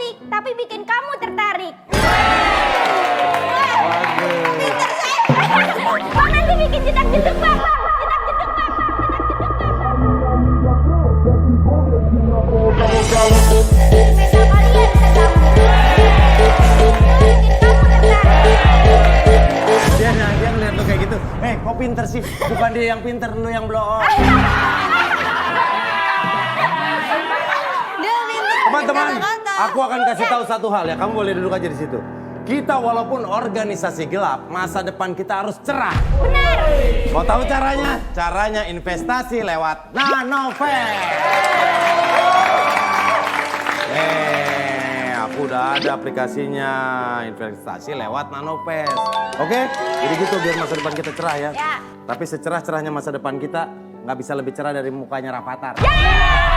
cantik, tapi bikin kamu tertarik. Pintar saya. Bang nanti bikin jedak-jeduk bang. Jedak-jeduk bang. Beda kalian ketemu. Bikin kamu tertarik. Dia ngeliat lu kayak gitu. Kok pinter sih? Bukan dia yang pinter, lu yang blow. Teman-teman, aku akan kasih tahu satu hal ya. Kamu boleh duduk aja di situ. Kita walaupun organisasi gelap, masa depan kita harus cerah. Benar. Mau tahu caranya? Caranya investasi lewat Nanovest. Aku udah ada aplikasinya, investasi lewat Nanovest. Oke? Jadi gitu biar masa depan kita cerah ya. Ya. Tapi secerah-cerahnya masa depan kita, nggak bisa lebih cerah dari mukanya Rafathar. Ya.